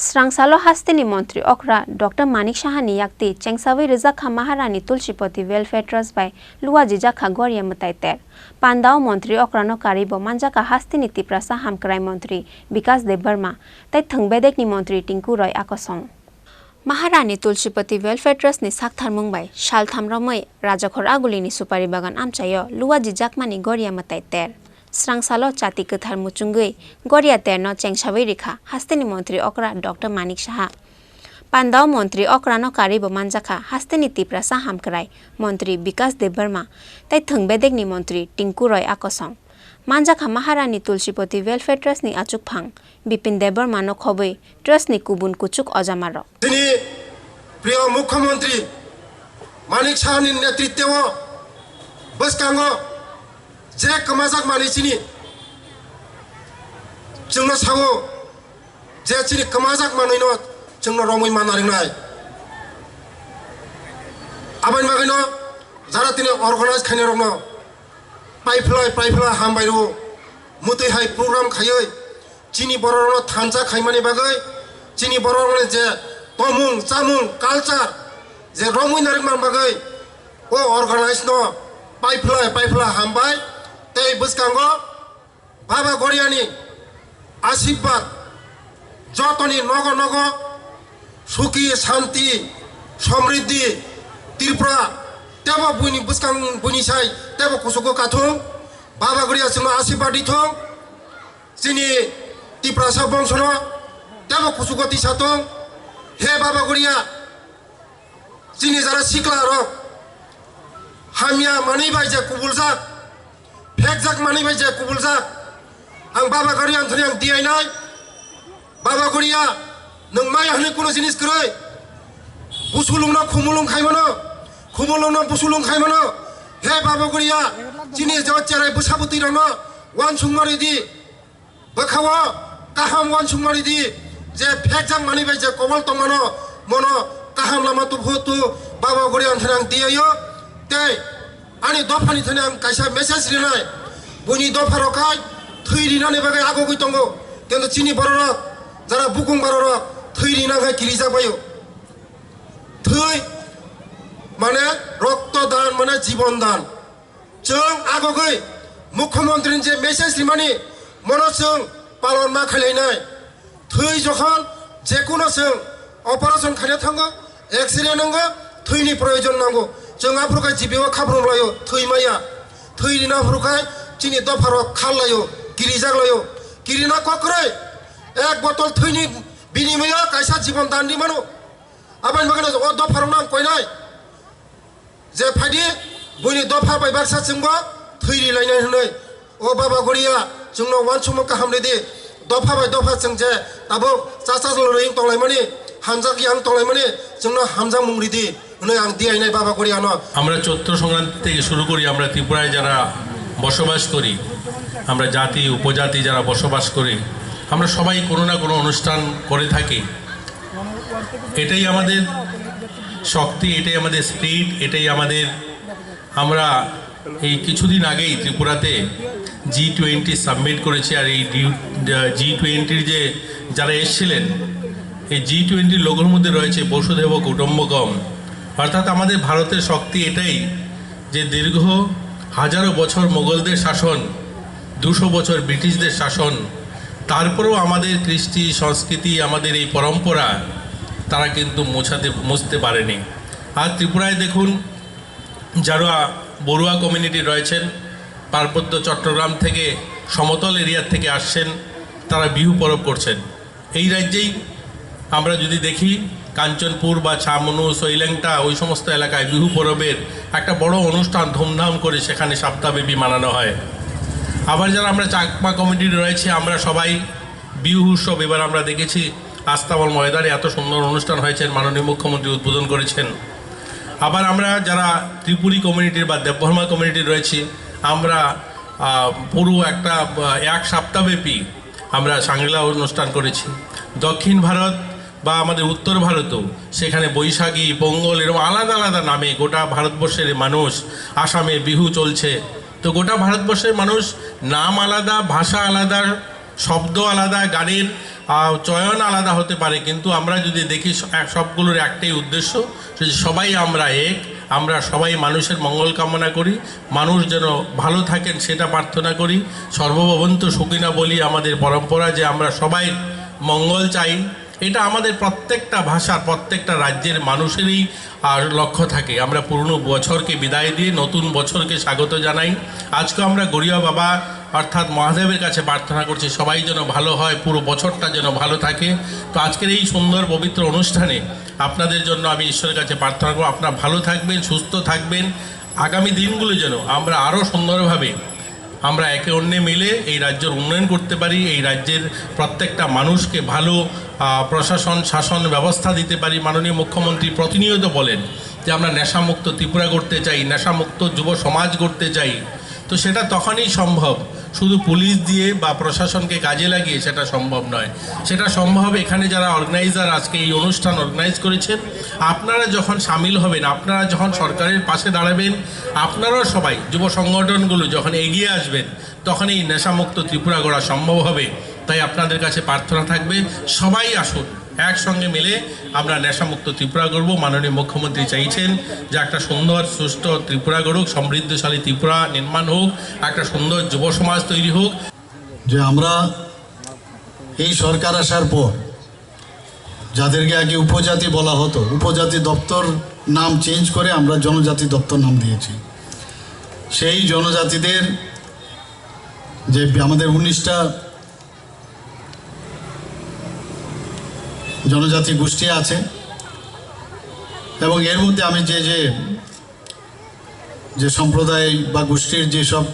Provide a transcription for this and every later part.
स्रांसालो हास्तेनी मंत्री ओकरा डॉक्टर मानिक साहानी याक्ति चेंगसावी रिजाखा महारानी तुलसीपति वेलफेयर ट्रस्ट बाय लुवाजी जाखा गोरिया मताई तेर पांदाओ मंत्री ओकरा नो कारिबो मांजाका हास्तेनी तिप्रासा हामक्राई मंत्री विकास देबबर्मा तै थंगबेदेकनी मंत्री टिंकु रॉय आकसंग महारानी तुलसीपति वेलफेयर ट्रस्ट नि साकथार मुंगबाय शालथामरमै राजाखर आगुलिनी सुपारी बागान आमचायो लुवाजी जाकमानी गोरिया मताई तेर स्रांसालो चाति कथार मुचुंगै गोरिया तेरनो चेंगसावी रेखा हास्तेनी मंत्री ओकरा डॉक्टर मानिक साहा पांदाओ मंत्री ओकरानो कारिबो मांजाखा हास्तेनी तिप्रासा हामक्राई मंत्री विकास देबबर्मा तै थंगबेदेकनी मंत्री टिंकु रॉय आकसंग मांजाखा महारानी तुलसीपति वेलफेयर ट्रस्ट नि आचुक फांग बिपिन देबबर्मा नो खबै ट्रस्ट नि कुबुन कुचुक अजामारो दिनै प्रिय मुख्यमंत्री मानिक साहानि नेतृत्व बसकांगो जे कमाजाक मानिसिनि जोंनो सावो जे चिनि कमाजाक मानैनो जोंनो रमै मानारिनाय आबान मागैनो जारा तिनि अर्गानाइज खायनो रंनो पाइफला हामबायरो मुतै हाय प्रग्राम खायै चिनि बरनो थानजा खायमानि बागै चिनि बरनो जे तमुं चामुं कालचार जे रमै नारिमान बागै ओ अर्गानाइज नो पाइफला हामबाय तै बसकांगो बाबा गोरियानि आशीर्वाद जतनि नगो नगो सुखी शांति समृद्धि त्रिपुरा तेबो बुनि बसकां बुनि साय तेबो कुसुको काथुं बाबा गोरिया जोंनो आशीर्वाद दिथों जोंनि त्रिपुरा बंशनो तेबो कुसुको दिसाथों हे बाबा गोरिया जोंनि जारा सिख्ला रक हामिया मानिबाय जे कुबुलजाक फेकजाक मानिबाय जे कुबुलजाक आं बाबा गोरिया आंथनि आं दियायनाय बाबा गोरिया नों माय हानि कोनो जिनिस करै बुसुलुंना खुमुलुं खायमनो खुमुलुंना बुसुलुं खायमनो हे बाबा गोरिया जिनि ज चेराय बसाबुति रनो वान सुंमारि दि बखावा काहाम वान सुंमारि दि जे फेकजाक मानिबाय जे कबल तंगनो मनो काहाम लामा तु भोतु बाबा गोरिया आंथनि आं दियायो तै आनि दफानि थने आं कायसा मेसेज लिरनाय बुनि दफारखाय थै रिनानै बागै आगो गैतंगो किन्तु चिनि बरनो जारा बुकुं बरनो थै रिनांगाय किरि जाबायो थै माने रक्तदान माने जीवन दान जों आगोगै मुख्यमंत्री जे मेसेज लिरमानि मनो जों पालन मा खालायनाय थै जखन जेकुनो जों अपारेशन खायनो थांगो एक्सरे नांगो थैनि प्रयोजन नांगो जों आफोरखाय जिबेवा खाब्रम लायो थै माया थै रिना फुरखाय चिनि दफारो खालायो गिरि जागलायो गिरिना कक्रै एक बोतल थैनि बिनिमया कायसा जीवन दान दिमानो आबान मगनो ओ दफारो नाम कयनाय जे फायदि बुनि दफा बाय बाक्सा जोंबो थै रिलायनाय होनै ओ बाबा गोरिया जोंनो वान सुमो काहाम दे दफा बाय दफा जों जे दाबो चाचा लरिं तंलाय माने हामजा गियान तंलाय माने जोंनो हामजा मुंरि दि होनै आं दियायनाय बाबा गोरियानो আমরা চৈত্র সংক্রান্তি থেকে শুরু করি আমরা ত্রিপুরায় যারা বসবাস করি আমরা জাতি উপজাতি যারা বসবাস করি আমরা সবাই কোনো না কোনো অনুষ্ঠান করে থাকি এটাই আমাদের শক্তি এটাই আমাদের স্পিরিট এটাই আমাদের আমরা এই কিছুদিন আগেই ত্রিপুরাতে G20 সাবমিট করেছি আর এই G20 যে যারা এসেছিলেন এই G20 লোগোর মধ্যে রয়েছে বসুধৈব কুটুম্বকম অর্থাৎ আমাদের ভারতের শক্তি এটাই যে দীর্ঘ হাজারো বছর মোগলদের শাসন 200 বছর ব্রিটিশদের শাসন তারপরেও আমাদের কৃষ্টি সংস্কৃতি আমাদের এই পরম্পরা তারা কিন্তু মুছতে পারেনি আর ত্রিপুরায় দেখুন যারা বড়ুয়া কমিউনিটি রয়েছেন পার্বত্য চট্টগ্রাম থেকে সমতল এরিয়া থেকে আসছেন তারা বিহু পরব করছেন এই রাজ্যেই আমরা যদি দেখি কাঞ্চনপুর বা ছামনু সৈলেংটা ওই সমস্ত এলাকায় বিহু পরবের একটা বড় অনুষ্ঠান ধুমধাম করে সেখানে সপ্তাহব্যাপী মানানো হয় আবার যারা আমরা চাকমা কমিটি রয়েছে আমরা সবাই বিহু উৎসব এবার আমরা দেখেছি আস্তাবল ময়দানে এত সুন্দর অনুষ্ঠান হয়েছে মাননীয় মুখ্যমন্ত্রী উদ্বোধন করেছেন আবার আমরা যারা ত্রিপুরী কমিউনিটির বা দেববর্মা কমিউনিটি রয়েছে আমরা পুরো এক সপ্তাহব্যাপী আমরা সাংলা অনুষ্ঠান করেছি দক্ষিণ ভারত বা আমাদের উত্তর ভারতেও সেখানে বৈশাখী পোঙ্গল এরকম আলাদা আলাদা নামে গোটা ভারতবর্ষের মানুষ আসামে বিহু চলছে তো গোটা ভারতবর্ষের মানুষ নাম আলাদা ভাষা আলাদা শব্দ আলাদা গানের চয়ন আলাদা হতে পারে, কিন্তু আমরা যদি দেখি সবগুলোর একটাই উদ্দেশ্য, যে সবাই আমরা এক, আমরা সবাই মানুষের মঙ্গল কামনা করি, মানুষ যেন ভালো থাকেন সেটা প্রার্থনা করি। সর্বভবন্তু সুখিনা বলি আমাদের পরম্পরা, যে আমরা সবাই মঙ্গল চাই। এটা আমাদের প্রত্যেকটা ভাষার প্রত্যেকটা রাজ্যের মানুষেরই লক্ষ্য থাকে। আমরা পুরনো বছরকে বিদায় দিয়ে নতুন বছরকে স্বাগত জানাই। আজকে আমরা গড়িয়া বাবা অর্থাৎ মহাদেবের কাছে প্রার্থনা করছি সবাই যেন ভালো হয়, পুরো বছরটা যেন ভালো থাকে। তো আজকের এই সুন্দর পবিত্র অনুষ্ঠানে আপনাদের জন্য আমি ঈশ্বরের কাছে প্রার্থনা করব, আপনারা ভালো থাকবেন, সুস্থ থাকবেন। আগামী দিনগুলো যেন আমরা আরও সুন্দরভাবে আমরা একে অন্যে মিলে এই রাজ্যের উন্নয়ন করতে পারি, এই রাজ্যের প্রত্যেকটা মানুষকে ভালো প্রশাসন শাসন ব্যবস্থা দিতে পারি। মাননীয় মুখ্যমন্ত্রী প্রতিনিয়ত বলেন যে আমরা নেশামুক্ত ত্রিপুরা করতে চাই, নেশামুক্ত যুব সমাজ করতে চাই। তো সেটা তখনই সম্ভব, শুধু পুলিশ দিয়ে বা প্রশাসনকে কাজে লাগিয়ে সেটা সম্ভব নয়। সেটা সম্ভব এখানে যারা অর্গানাইজার আজকে এই অনুষ্ঠান অর্গানাইজ করেছেন, আপনারা যখন সামিল হবেন, আপনারা যখন সরকারের পাশে দাঁড়াবেন, আপনারাও সবাই যুব সংগঠনগুলো যখন এগিয়ে আসবেন, তখন এই নেশামুক্ত ত্রিপুরা গড়া সম্ভব হবে। তাই আপনাদের কাছে প্রার্থনা থাকবে, সবাই আসুন, একসঙ্গে মিলে আমরা নেশামুক্ত ত্রিপুরা গড়ব। মাননীয় মুখ্যমন্ত্রী চাইছেন যে একটা সুন্দর সুস্থ ত্রিপুরা গড়ুক, সমৃদ্ধশালী ত্রিপুরা নির্মাণ হোক, একটা সুন্দর যুব সমাজ তৈরি হোক। যে আমরা এই সরকার আসার পর যাদেরকে আগে উপজাতি বলা হতো, উপজাতি দপ্তর নাম চেঞ্জ করে আমরা জনজাতি দপ্তর নাম দিয়েছি। সেই জনজাতিদের যে আমাদের 19টা জনজাতি গোষ্ঠী আছে, এবং এর মধ্যে আমি যে সম্প্রদায় বা গোষ্ঠীর যেসব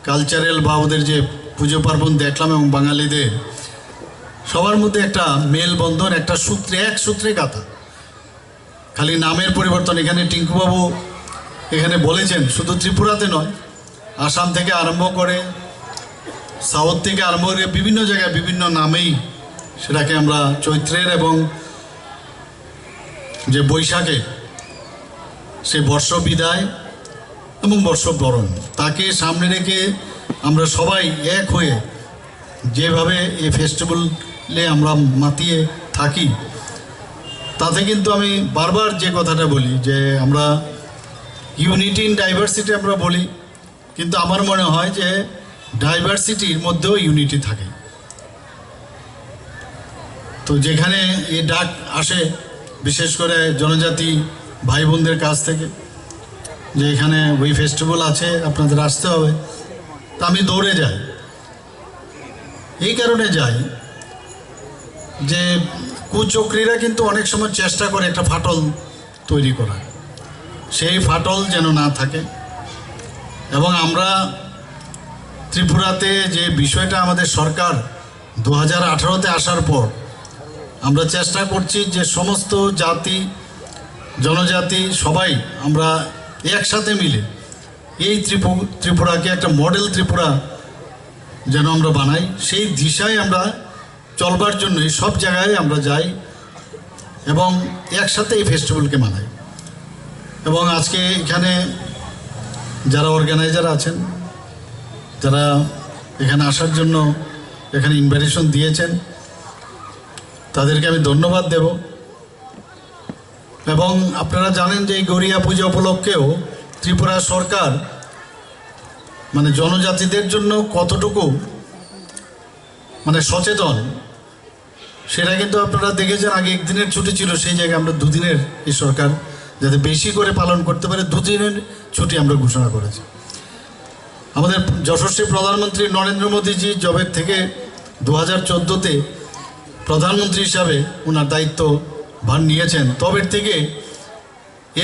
কালচারাল বা ওদের যে পুজো পার্বণ দেখলাম, এবং বাঙালিদের সবার মধ্যে একটা মেলবন্ধন, একটা সূত্রে এক সূত্রে গাথা। খালি নামের পরিবর্তন। এখানে টিঙ্কুবাবু এখানে বলেছেন শুধু ত্রিপুরাতে নয়, আসাম থেকে আরম্ভ করে সাউথ থেকে আরম্ভ করে বিভিন্ন জায়গায় বিভিন্ন নামেই সেটাকে আমরা চৈত্রের এবং যে বৈশাখে সে বর্ষ বিদায় এবং বর্ষবরণ তাকে সামনে রেখে আমরা সবাই এক হয়ে যেভাবে এই ফেস্টিভ্যালে আমরা মাতিয়ে থাকি, তাতে কিন্তু আমি বারবার যে কথাটা বলি যে আমরা ইউনিটি ইন ডাইভার্সিটি আমরা বলি, কিন্তু আমার মনে হয় যে ডাইভার্সিটির মধ্যেও ইউনিটি থাকে। তো যেখানে এই ডাক আসে বিশেষ করে জনজাতি ভাই বোনদের কাছ থেকে যে এখানে ওই ফেস্টিভ্যাল আছে, আপনাদের আসতে হবে, তা আমি দৌড়ে যাই। এই কারণে যাই যে কুচক্রীরা কিন্তু অনেক সময় চেষ্টা করে একটা ফাটল তৈরি করা, সেই ফাটল যেন না থাকে। এবং আমরা ত্রিপুরাতে যে বিষয়টা আমাদের সরকার 2018-তে আসার পর আমরা চেষ্টা করছি যে সমস্ত জাতি জনজাতি সবাই আমরা একসাথে মিলে এই ত্রিপুরাকে একটা মডেল ত্রিপুরা যেন আমরা বানাই, সেই দিশায় আমরা চলবার জন্যই সব জায়গায় আমরা যাই এবং একসাথে এই ফেস্টিভ্যালকে মানাই। এবং আজকে এখানে যারা অর্গানাইজার আছেন, যারা এখানে আসার জন্য এখানে ইনভাইটেশন দিয়েছেন, তাদেরকে আমি ধন্যবাদ দেব। এবং আপনারা জানেন যে এই গড়িয়া পূজা উপলক্ষেও ত্রিপুরা সরকার মানে জনজাতিদের জন্য কতটুকু মানে সচেতন সেটা কিন্তু আপনারা দেখেছেন। আগে একদিনের ছুটি ছিল, সেই জায়গায় আমরা দুদিনের এই সরকার যাতে বেশি করে পালন করতে পারে দুদিনের ছুটি আমরা ঘোষণা করেছি। আমাদের যশস্বী প্রধানমন্ত্রী নরেন্দ্র মোদীজি জবের থেকে 2014-তে প্রধানমন্ত্রী হিসাবে ওনার দায়িত্ব ভার নিয়েছেন, তবে থেকে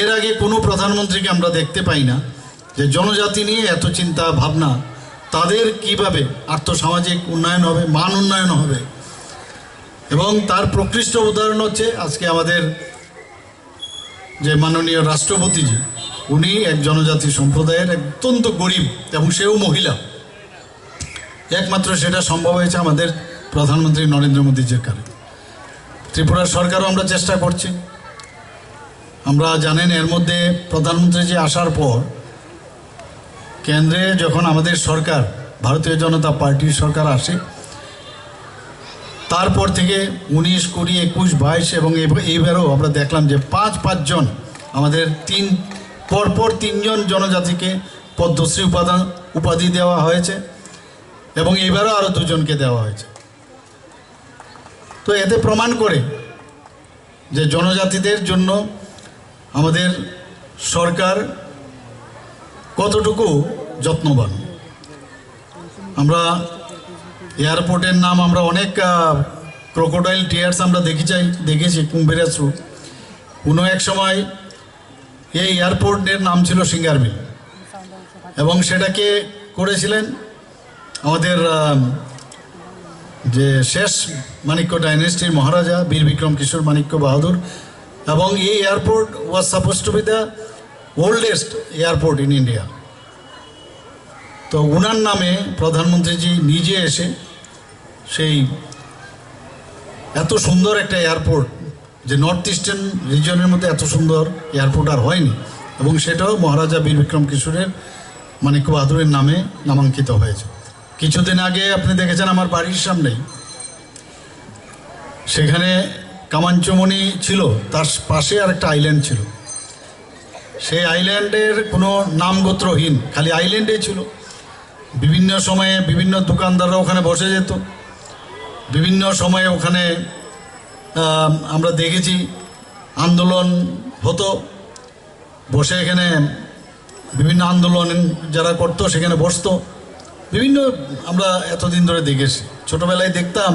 এর আগে কোনো প্রধানমন্ত্রীকে আমরা দেখতে পাই না যে জনজাতি নিয়ে এত চিন্তা ভাবনা, তাদের কিভাবে আর্থসামাজিক উন্নয়ন হবে, মান উন্নয়ন হবে। এবং তার প্রকৃষ্ট উদাহরণ হচ্ছে আজকে আমাদের যে মাননীয় রাষ্ট্রপতিজি, উনি এক জনজাতি সম্প্রদায়ের অত্যন্ত গরিব এবং সেও মহিলা। একমাত্র সেটা সম্ভব হয়েছে আমাদের প্রধানমন্ত্রী নরেন্দ্র মোদীজির কারণে। ত্রিপুরা সরকারও আমরা চেষ্টা করছি। আমরা জানেন এর মধ্যে প্রধানমন্ত্রীজি আসার পর কেন্দ্রে যখন আমাদের সরকার ভারতীয় জনতা পার্টির সরকার আসে, তারপর থেকে 19, 20, 21, 22 এবং এইবারও আমরা দেখলাম যে 5 জন আমাদের পরপর 3 জন জনজাতিকে পদ্মশ্রী উপাধি দেওয়া হয়েছে এবং এবারও আরও 2 জনকে দেওয়া হয়েছে। তো এতে প্রমাণ করে যে জনজাতিদের জন্য আমাদের সরকার কতটুকু যত্নবান। আমরা এয়ারপোর্টের নাম আমরা অনেক ক্রোকোডাইল টিয়ার্স আমরা দেখেছি কুম্ভীর অশ্রু। কোনো এক সময় এই এয়ারপোর্টের নাম ছিল সিঙ্গার মিল এবং সেটাকে করেছিলেন আমাদের যে শেষ মাণিক্য ডাইনেস্টির মহারাজা বীর বিক্রম কিশোর মাণিক্য বাহাদুর, এবং এই airport was suppose two B the oldest airport in India. তো ওনার নামে প্রধানমন্ত্রীজি নিজে এসে সেই এত সুন্দর একটা এয়ারপোর্ট, যে নর্থ ইস্টার্ন রিজনের মধ্যে এত সুন্দর এয়ারপোর্ট আর হয়নি, এবং সেটাও মহারাজা বীর বিক্রম কিশোরের মাণিক্য বাহাদুরের নামে নামাঙ্কিত হয়েছে। কিছুদিন আগে আপনি দেখেছেন আমার বাড়ির সামনেই সেখানে কামাঞ্চমণি ছিল, তার পাশে আর একটা আইল্যান্ড ছিল। সেই আইল্যান্ডের কোনো নামগোত্রহীন, খালি আইল্যান্ডে ছিল। বিভিন্ন সময়ে বিভিন্ন দোকানদাররা ওখানে বসে যেত, বিভিন্ন সময়ে ওখানে আমরা দেখেছি আন্দোলন হতো, বসে এখানে বিভিন্ন আন্দোলন যারা করতো সেখানে বসতো। বিভিন্ন আমরা এতদিন ধরে দেখেছি। ছোটোবেলায় দেখতাম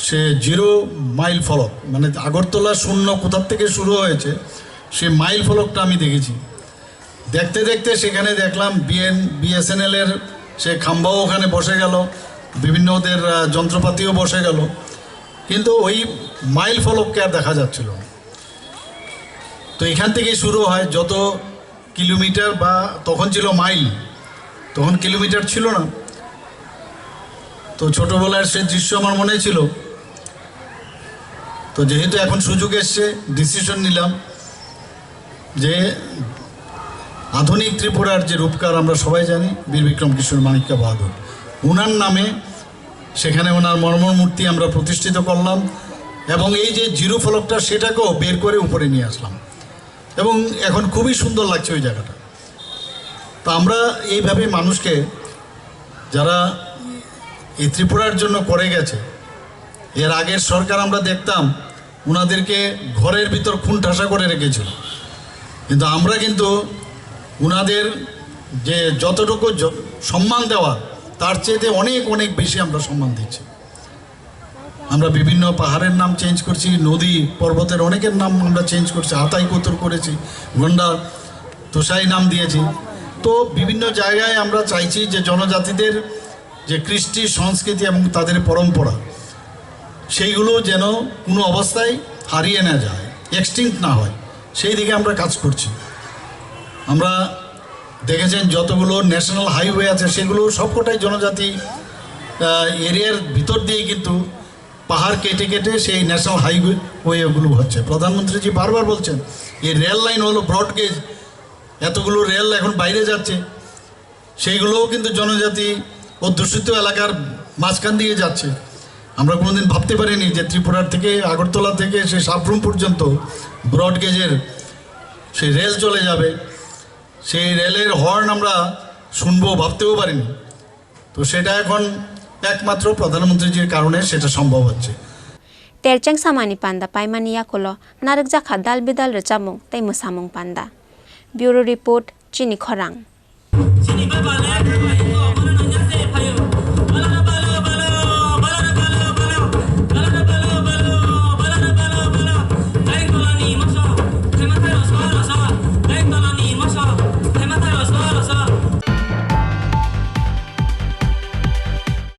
সে 0 মাইল ফলক, মানে আগরতলা শূন্য কোথার থেকে শুরু হয়েছে সে মাইল ফলকটা আমি দেখেছি। দেখতে দেখতে সেখানে দেখলাম বিএসএনএলের সে খাম্বাও ওখানে বসে গেল, বিভিন্ন ওদের যন্ত্রপাতিও বসে গেল, কিন্তু ওই মাইল ফলককে আর দেখা যাচ্ছিল না। তো এখান থেকেই শুরু হয় যত কিলোমিটার, বা তখন ছিল মাইল, তখন কিলোমিটার ছিল না। তো ছোটোবেলার সে দৃশ্য আমার মনে ছিল। তো যেহেতু এখন সুযোগ এসছে, ডিসিশন নিলাম যে আধুনিক ত্রিপুরার যে রূপকার আমরা সবাই জানি বীর বিক্রম কিশোর মাণিক্য বাহাদুর, ওনার নামে সেখানে ওনার মর্মর মূর্তি আমরা প্রতিষ্ঠিত করলাম, এবং এই যে 0 ফলকটা সেটাকেও বের করে উপরে নিয়ে আসলাম, এবং এখন খুবই সুন্দর লাগছে ওই জায়গাটা। তো আমরা এইভাবে মানুষকে, যারা এই ত্রিপুরার জন্য করে গেছে, এর আগের সরকার আমরা দেখতাম ওনাদেরকে ঘরের ভিতর খুন ঠাসা করে রেখেছিল, কিন্তু আমরা কিন্তু ওনাদের যে যতটুকু সম্মান দেওয়া তার চেয়ে অনেক অনেক বেশি আমরা সম্মান দিচ্ছি। আমরা বিভিন্ন পাহাড়ের নাম চেঞ্জ করছি, নদী পর্বতের অনেকের নাম আমরা চেঞ্জ করছি, হাতাই কুতুর করেছি, গন্ডা তোষাই নাম দিয়েছি। তো বিভিন্ন জায়গায় আমরা চাইছি যে জনজাতিদের যে কৃষ্টি সংস্কৃতি এবং তাদের পরম্পরা, সেইগুলো যেন কোনো অবস্থায় হারিয়ে না যায়, এক্সটিংক্ট না হয়, সেই দিকে আমরা কাজ করছি। আমরা দেখেছেন যতগুলো ন্যাশনাল হাইওয়ে আছে সেগুলো সবকটাই জনজাতি এরিয়ার ভিতর দিয়ে কিন্তু পাহাড় কেটে কেটে সেই ন্যাশনাল হাইওয়েগুলো হচ্ছে। প্রধানমন্ত্রীজি বারবার বলছেন এই রেল লাইন হলো ব্রডগেজ, এতগুলো রেল এখন বাইরে যাচ্ছে, সেইগুলোও কিন্তু জনজাতি অধ্যুষিত এলাকার মাঝখান দিয়ে যাচ্ছে। আমরা কোনোদিন ভাবতে পারিনি যে ত্রিপুরার থেকে আগরতলা থেকে সে সাবরুম পর্যন্ত ব্রডগেজের সেই রেল চলে যাবে, সেই রেলের হর্ন আমরা শুনবো, ভাবতেও পারিনি। তো সেটা এখন একমাত্র প্রধানমন্ত্রীজির কারণে সেটা সম্ভব হচ্ছে। Terchang samani panda paimani yakolo narik jakha dal bidal rechamung tei musamung panda. Bureau report Chini Khorang.